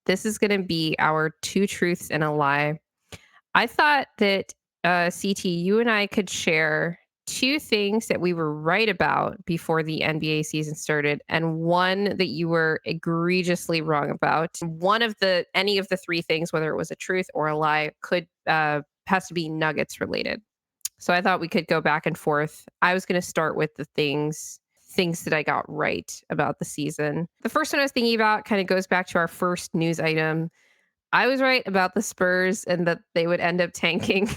This is going to be our two truths and a lie. I thought that CT, you and I could share two things that we were right about before the NBA season started, and one that you were egregiously wrong about. One of any of the three things, whether it was a truth or a lie, could has to be Nuggets related. So I thought we could go back and forth. I was going to start with the things that I got right about the season. The first one I was thinking about kind of goes back to our first news item. I was right about the Spurs and that they would end up tanking.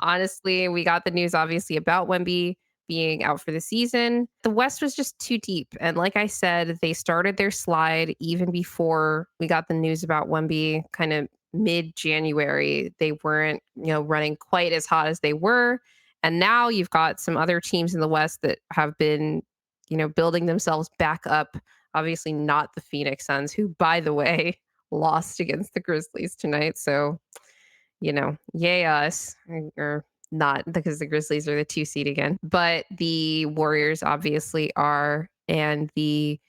Honestly, we got the news obviously about Wemby being out for the season. The West was just too deep. And like I said, they started their slide even before we got the news about Wemby kind of mid-January. They weren't, running quite as hot as they were. And now you've got some other teams in the West that have been, building themselves back up. Obviously not the Phoenix Suns, who, by the way, lost against the Grizzlies tonight. So, yay us, or not, because the Grizzlies are the 2 seed again. But the Warriors obviously are, and the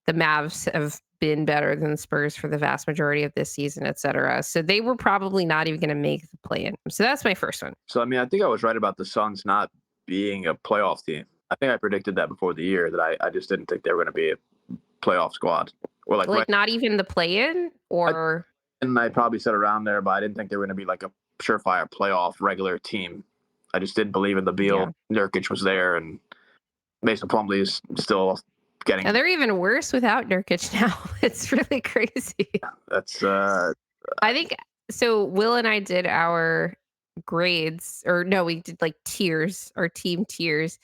Mavs have been better than the Spurs for the vast majority of this season, et cetera. So they were probably not even going to make the play-in. So that's my first one. So, I think I was right about the Suns not being a playoff team. I think I predicted that before the year, that I just didn't think they were going to be a playoff squad. Or like not even the play-in, or... And I probably said around there, but I didn't think they were going to be like a surefire playoff regular team. I just didn't believe in the Beal. Yeah. Nurkic was there, and Mason Plumlee is still getting... And they're even worse without Nurkic now. It's really crazy. Yeah, that's... I think... So Will and I did our grades, or no, we did like tiers, our team tiers,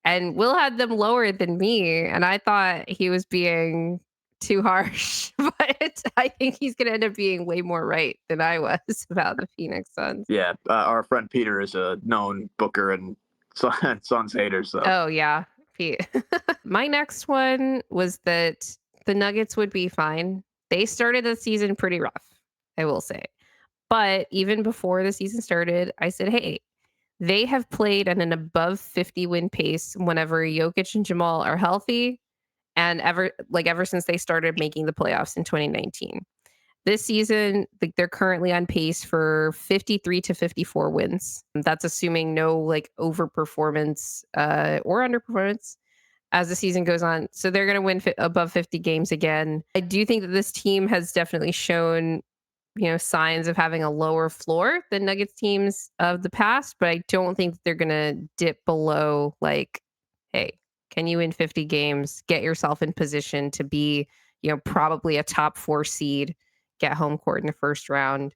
and Will had them lower than me, and I thought he was being too harsh, but I think he's going to end up being way more right than I was about the Phoenix Suns. Yeah, our friend Peter is a known Booker and Suns hater. So. Oh, yeah. My next one was that the Nuggets would be fine. They started the season pretty rough, I will say. But even before the season started, I said, hey, they have played at an above 50 win pace whenever Jokic and Jamal are healthy. And ever since they started making the playoffs in 2019. This season, they're currently on pace for 53 to 54 wins. That's assuming no overperformance or underperformance as the season goes on. So they're going to win above 50 games again. I do think that this team has definitely shown, signs of having a lower floor than Nuggets teams of the past, but I don't think that they're going to dip below hey, can you win 50 games, get yourself in position to be, probably a top 4 seed, get home court in the first round,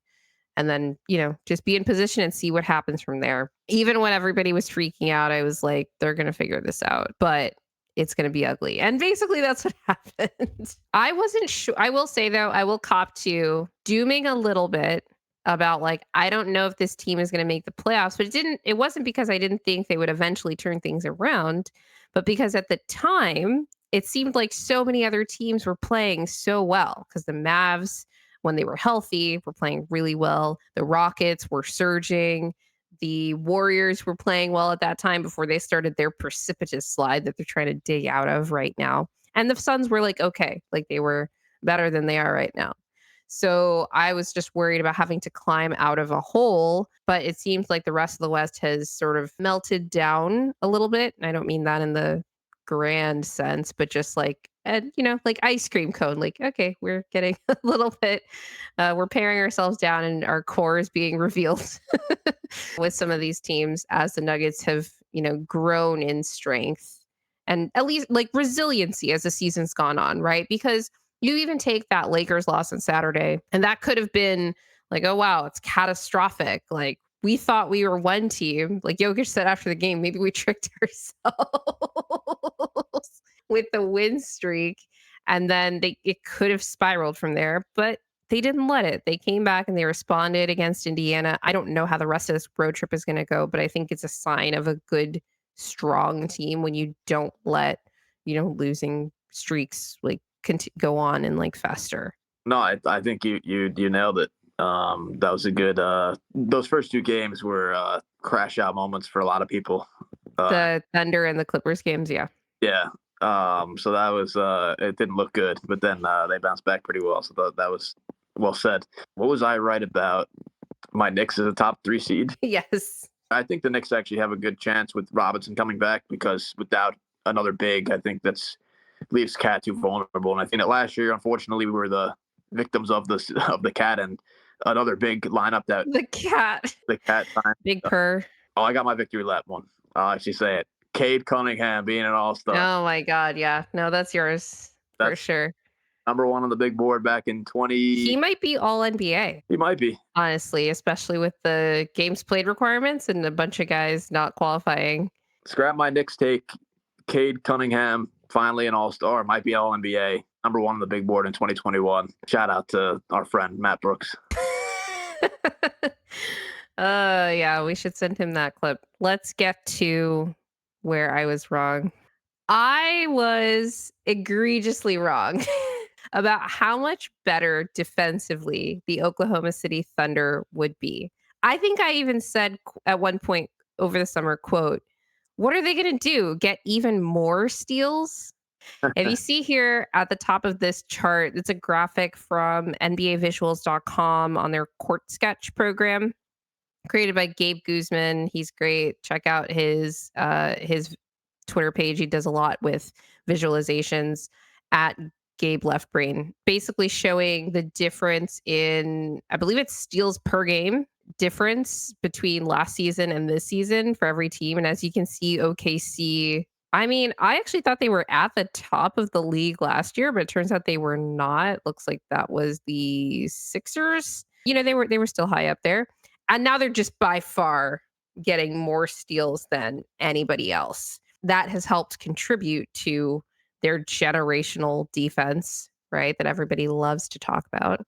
and then, just be in position and see what happens from there. Even when everybody was freaking out, I was like, they're going to figure this out, but it's going to be ugly. And basically that's what happened. I wasn't sure. I will say, though, I will cop to dooming a little bit about I don't know if this team is going to make the playoffs, but it wasn't because I didn't think they would eventually turn things around, but because at the time it seemed like so many other teams were playing so well, because the Mavs, when they were healthy, were playing really well. The Rockets were surging. The Warriors were playing well at that time before they started their precipitous slide that they're trying to dig out of right now. And the Suns were okay, they were better than they are right now. So I was just worried about having to climb out of a hole, but it seems like the rest of the West has sort of melted down a little bit. And I don't mean that in the grand sense, but just ice cream cone. Okay, we're getting a little bit, we're paring ourselves down and our core is being revealed with some of these teams as the Nuggets have, grown in strength and at least resiliency as the season's gone on, right? Because you even take that Lakers loss on Saturday, and that could have been oh, wow, it's catastrophic. We thought we were one team. Jokic said after the game, maybe we tricked ourselves with the win streak. And then it could have spiraled from there, but they didn't let it. They came back and they responded against Indiana. I don't know how the rest of this road trip is going to go, but I think it's a sign of a good, strong team when you don't let, losing streaks go on and fester. No, I think you nailed it. That was a good. Those first 2 games were crash out moments for a lot of people. The Thunder and the Clippers games, yeah. Yeah. So that was it didn't look good, but then they bounced back pretty well. So that was Well said. What was I right about? My Knicks as a top 3 seed? Yes. I think the Knicks actually have a good chance with Robinson coming back because without another big, I think that's leaves Cat too vulnerable. And I think that last year, unfortunately, we were the victims of the Cat and another big lineup that The cat. the Cat signed. Big purr. Oh, I got my victory lap one. I'll actually say it. Cade Cunningham being an all-star. Oh my god, yeah. No, that's yours for That's sure. number one on the big board back in He 20. might be all NBA, He might be. honestly, especially with the games played requirements and a bunch of guys not qualifying. Scrap my Knicks take. Cade Cunningham, finally an all-star, might be all NBA. Number one on the big board in 2021. Shout out to our friend Matt Brooks. Yeah, we should send him that clip. Let's get to where I was wrong. I was egregiously wrong about how much better defensively the Oklahoma City Thunder would be. I think I even said at one point over the summer, quote, "What are they going to do? Get even more steals?" If you see here at the top of this chart, it's a graphic from NBAvisuals.com on their court sketch program created by Gabe Guzman. He's great. Check out his Twitter page. He does a lot with visualizations at Gabe Left Brain, basically showing the difference in, I believe it's steals per game difference between last season and this season for every team. And as you can see, OKC, I mean, I actually thought they were at the top of the league last year, but it turns out they were not. Looks like that was the Sixers. They were still high up there. And now they're just by far getting more steals than anybody else. That has helped contribute to their generational defense, right? That everybody loves to talk about.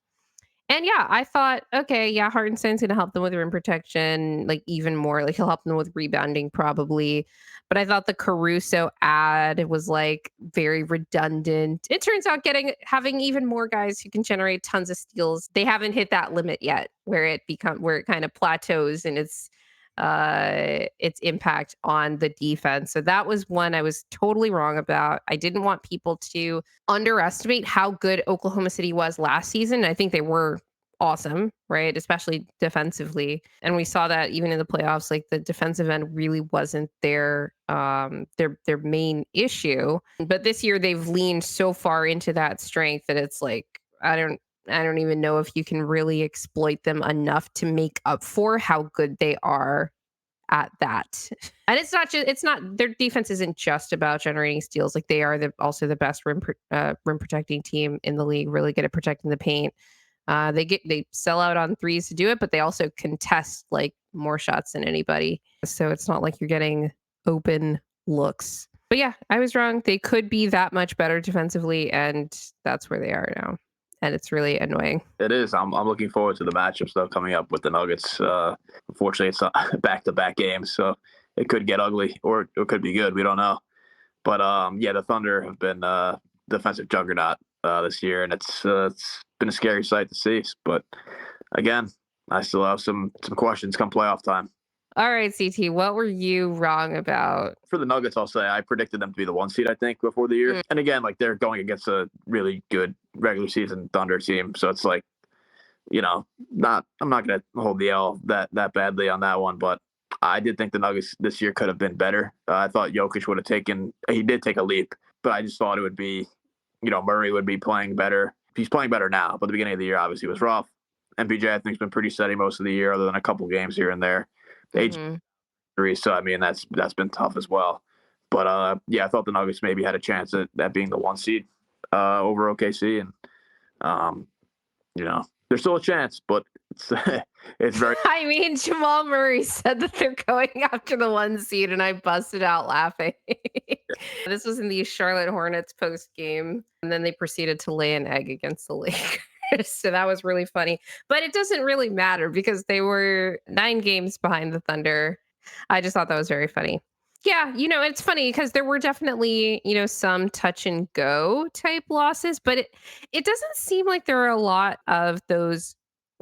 And yeah, I thought, okay, yeah, Hartenstein's going to help them with rim protection, like even more. Like he'll help them with rebounding probably. But I thought the Caruso ad was like very redundant. It turns out having even more guys who can generate tons of steals. They haven't hit that limit yet where it kind of plateaus in its impact on the defense. So that was one I was totally wrong about. I didn't want people to underestimate how good Oklahoma City was last season. I think they were awesome, right? Especially defensively. And we saw that even in the playoffs, like the defensive end really wasn't their main issue. But this year they've leaned so far into that strength that it's like I don't even know if you can really exploit them enough to make up for how good they are at that. And it's not their defense isn't just about generating steals. Like they are also the best rim protecting team in the league, really good at protecting the paint. They sell out on threes to do it, but they also contest like more shots than anybody. So it's not like you're getting open looks. But yeah, I was wrong. They could be that much better defensively, and that's where they are now. And it's really annoying. It is. I'm looking forward to the matchups though coming up with the Nuggets. Unfortunately, it's back-to-back games, so it could get ugly or it could be good. We don't know. But yeah, the Thunder have been defensive juggernaut this year, and it's been a scary sight to see. But again, I still have some questions come playoff time. All right, CT, what were you wrong about? For the Nuggets, I'll say I predicted them to be the 1 seed, I think, before the year. And again, like they're going against a really good regular season Thunder team. So it's like, I'm not going to hold the L that badly on that one. But I did think the Nuggets this year could have been better. I thought Jokic would have he did take a leap, but I just thought it would be, Murray would be playing better. He's playing better now, but the beginning of the year obviously was rough. MPJ, I think, has been pretty steady most of the year, other than a couple games here and there. So I mean that's been tough as well. But yeah, I thought the Nuggets maybe had a chance at being the 1 seed over OKC, and there's still a chance, but it's very. I mean, Jamal Murray said that they're going after the 1 seed, and I busted out laughing. This was in the Charlotte Hornets post game, and then they proceeded to lay an egg against the Lakers. So that was really funny. But it doesn't really matter because they were 9 games behind the Thunder. I just thought that was very funny. Yeah, it's funny because there were definitely, some touch and go type losses, but it doesn't seem like there are a lot of those,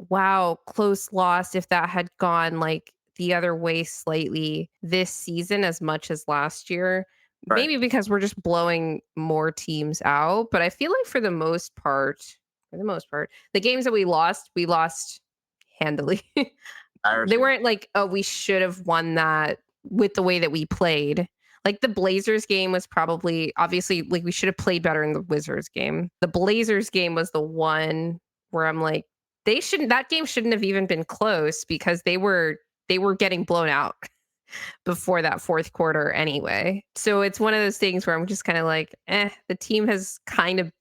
wow, close loss if that had gone like the other way slightly this season as much as last year. Right. Maybe because we're just blowing more teams out, but I feel like for the most part, for the most part. The games that we lost handily. They Embarrassing. weren't like, oh, we should have won that with the way that we played. Like the Blazers game was probably obviously like we should have played better in the Wizards game. The Blazers game was the one where I'm like, that game shouldn't have even been close because they were getting blown out before that fourth quarter anyway. So it's one of those things where I'm just kind of like, the team has kind of,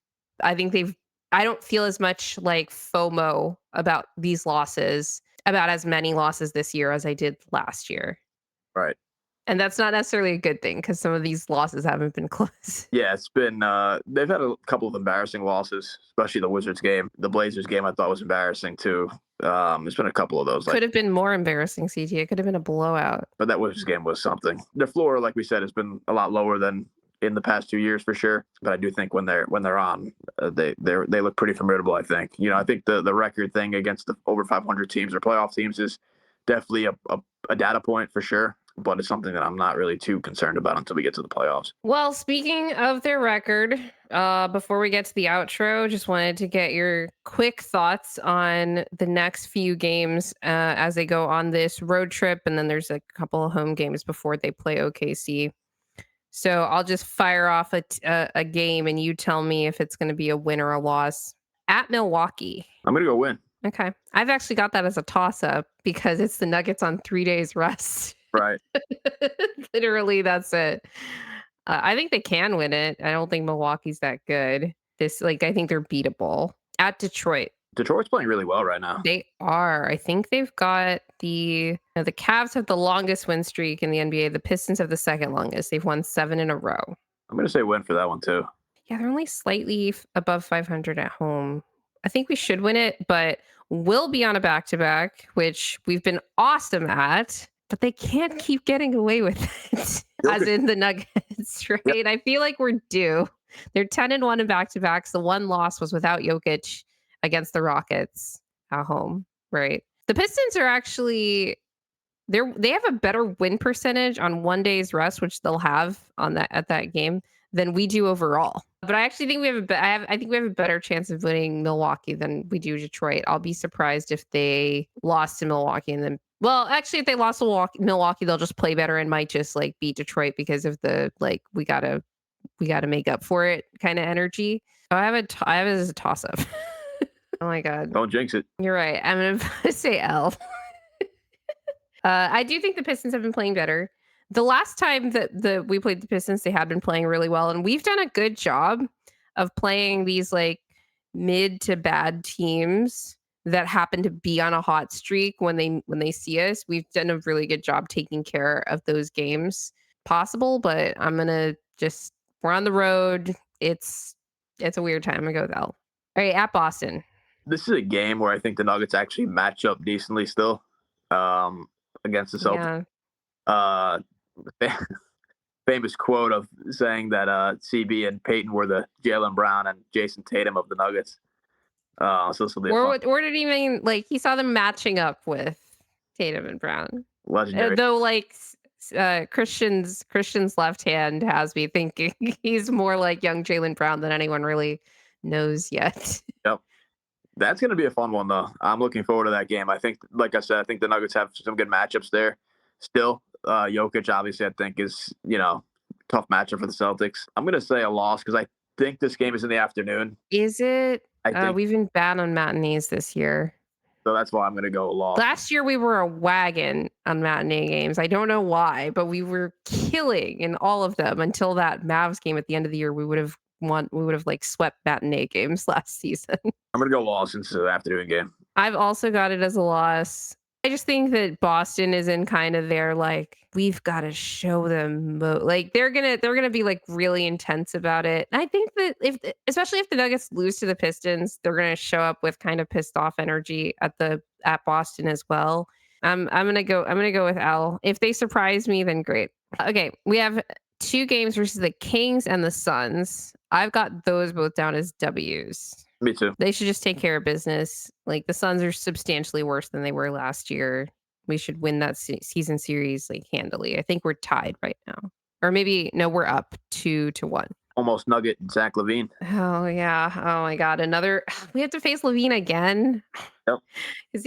I think I don't feel as much like FOMO about these losses, about as many losses this year as I did last year. Right. And that's not necessarily a good thing because some of these losses haven't been close. Yeah, it's been they've had a couple of embarrassing losses, especially the Wizards game. The Blazers game I thought was embarrassing too. There's been a couple of those, Could have been more embarrassing, CT. It could have been a blowout. but that Wizards game was something. Their floor, like we said, has been a lot lower than in the past 2 years for sure. But I do think when they're on, they look pretty formidable. I think I think the record thing against the over 500 teams or playoff teams is definitely a data point for sure. But it's something that I'm not really too concerned about until we get to the playoffs. Well, speaking of their record, before we get to the outro, just wanted to get your quick thoughts on the next few games as they go on this road trip. And then there's a couple of home games before they play OKC. So I'll just fire off a game and you tell me if it's going to be a win or a loss. At Milwaukee. I'm gonna go win. Okay. I've actually got that as a toss up because it's the Nuggets on 3 days rest. Right. Literally, that's it. I think they can win it. I don't think Milwaukee's that good. I think they're beatable. At Detroit. Detroit's playing really well right now. They are. I think they've got the Cavs have the longest win streak in the NBA. The Pistons have the second longest. They've won 7 in a row. I'm gonna say win for that one too. Yeah, they're only slightly above 500 at home. I think we should win it, but we'll be on a back-to-back, which we've been awesome at, but they can't keep getting away with it, as in the Nuggets, right? Yep. I feel like we're due. They're 10-1 in back-to-backs. The one loss was without Jokic against the Rockets at home, right? The Pistons are actually they have a better win percentage on 1 day's rest, which they'll have on at that game than we do overall. But I actually think I think we have a better chance of winning Milwaukee than we do Detroit. I'll be surprised if they lost to Milwaukee and then. Well, actually, if they lost to Milwaukee, they'll just play better and might just like beat Detroit because of the like we gotta make up for it kind of energy. So I have it as a toss up. Oh my god! Don't jinx it. You're right. I'm gonna say L. I do think the Pistons have been playing better. The last time that we played the Pistons, they had been playing really well, and we've done a good job of playing these like mid to bad teams that happen to be on a hot streak when they see us. We've done a really good job taking care of those games possible, but we're on the road. It's a weird time. I'm gonna go with L. All right, at Boston. This is a game where I think the Nuggets actually match up decently still against the Celtics. Yeah. Famous quote of saying that CB and Peyton were the Jaylen Brown and Jason Tatum of the Nuggets. So this will be Or did he mean like he saw them matching up with Tatum and Brown? legendary. Though like Christian's left hand has me thinking he's more like young Jaylen Brown than anyone really knows yet. Yep. That's going to be a fun one, though. I'm looking forward to that game. I think, like I said, I think the Nuggets have some good matchups there. Still, Jokic, obviously, I think is, tough matchup for the Celtics. I'm going to say a loss because I think this game is in the afternoon. Is it? I think We've been bad on matinees this year. so. That's why I'm going to go a loss. Last year we were a wagon on matinee games. I don't know why, but we were killing in all of them until that Mavs game at the end of the year. We would have like swept matinee games last season. I'm going to go loss since it's an afternoon game. I've also got it as a loss. I just think that Boston is in kind of their like we've got to show them like they're gonna be like really intense about it. And I think that especially if the Nuggets lose to the Pistons, they're gonna show up with kind of pissed off energy at Boston as well. I'm gonna go with L. If they surprise me, then great. Okay, we have 2 games versus the Kings and the Suns. I've got those both down as W's. Me too. They should just take care of business. Like the Suns are substantially worse than they were last year. We should win that season series like handily. I think we're tied right now, or maybe no, we're up 2-1. almost Nugget and Zach Levine. Oh yeah. Oh my God. Another. We have to face Levine again Yep. because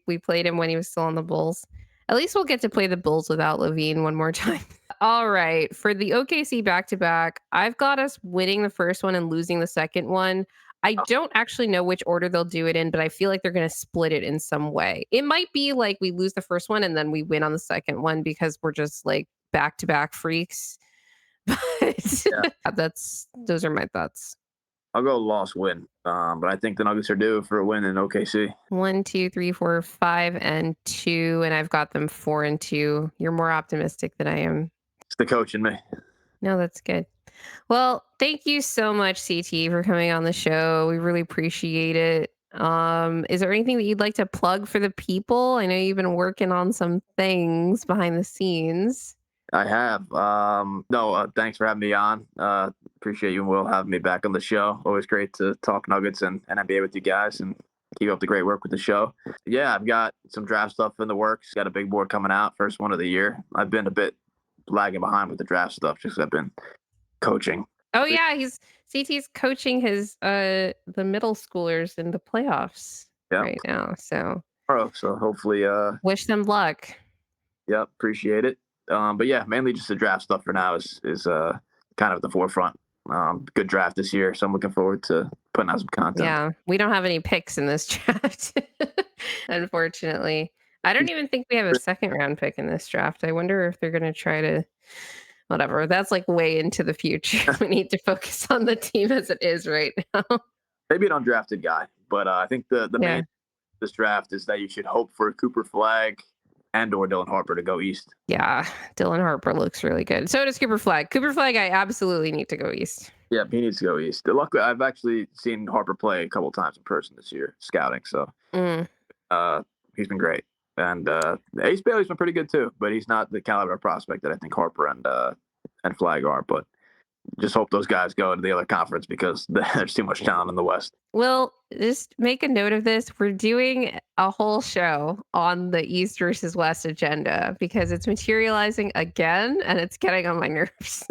we played him when he was still on the Bulls. At least we'll get to play the Bulls without Levine one more time. All right. For the OKC back to back, I've got us winning the first one and losing the second one. I Oh, don't actually know which order they'll do it in, but I feel like they're going to split it in some way. It might be like we lose the first one and then we win on the second one because we're just like back to back freaks. But yeah. those are my thoughts. I'll go loss win. But I think the Nuggets are due for a win in OKC. 1, 2, 3, 4, 5, and 2, and I've got them 4 and 2. You're more optimistic than I am. It's the coach in me. No, that's good. Well, thank you so much, CT, for coming on the show. We really appreciate it. Is there anything that you'd like to plug for the people? I know you've been working on some things behind the scenes. I have. No, thanks for having me on. Appreciate you and Will having me back on the show. Always great to talk Nuggets and NBA with you guys and keep up the great work with the show. Yeah, I've got some draft stuff in the works. Got a big board coming out, first one of the year. I've been a bit lagging behind with the draft stuff just 'cause I've been coaching. Oh yeah, he's CT's coaching his the middle schoolers in the playoffs Yeah. right now. So So hopefully, wish them luck. yeah, appreciate it. But yeah, mainly just the draft stuff for now is kind of at the forefront. Good draft this year, so I'm looking forward to putting out some content. Yeah, we don't have any picks in this draft, unfortunately. I don't even think we have a second round pick in this draft. I wonder if they're going to try to, whatever. That's like way into the future. We need to focus on the team as it is right now. Maybe an undrafted guy, but I think the Yeah. main this draft is that you should hope for Cooper Flag and or Dylan Harper to go east. Yeah, Dylan Harper looks really good. So does Cooper Flag. Cooper Flag, I absolutely need to go east. Yeah, he needs to go east. Luckily, I've actually seen Harper play a couple times in person this year, scouting. So Mm. he's been great, and Ace Bailey's been pretty good too. But he's not the caliber of prospect that I think Harper and Flag are. But just hope those guys go to the other conference because there's too much talent in the West. Well, just make a note of this. We're doing a whole show on the East versus West agenda because it's materializing again and it's getting on my nerves.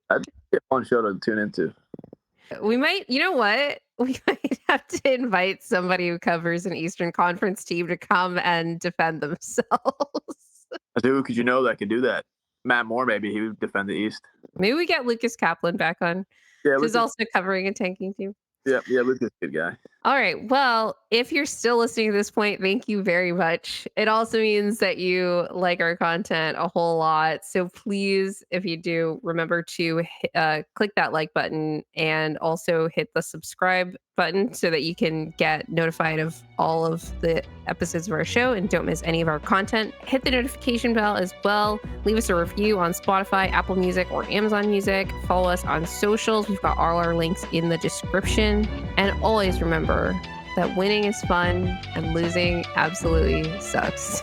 That'd be a fun show to tune into. We might, you know what? We might have to invite somebody who covers an Eastern Conference team to come and defend themselves. Who could you know that could do that? Matt Moore, maybe he would defend the East. Maybe we get Lucas Kaplan back on, Yeah, who's Lucas, also covering a tanking team. yeah, Lucas, good guy. All right. Well, if you're still listening to this point, thank you very much. It also means that you like our content a whole lot. So please, if you do, remember to click that like button and also hit the subscribe button so that you can get notified of all of the episodes of our show and don't miss any of our content. Hit the notification bell as well. Leave us a review on Spotify, Apple Music, or Amazon Music. Follow us on socials. We've got all our links in the description. And always remember that winning is fun and losing absolutely sucks.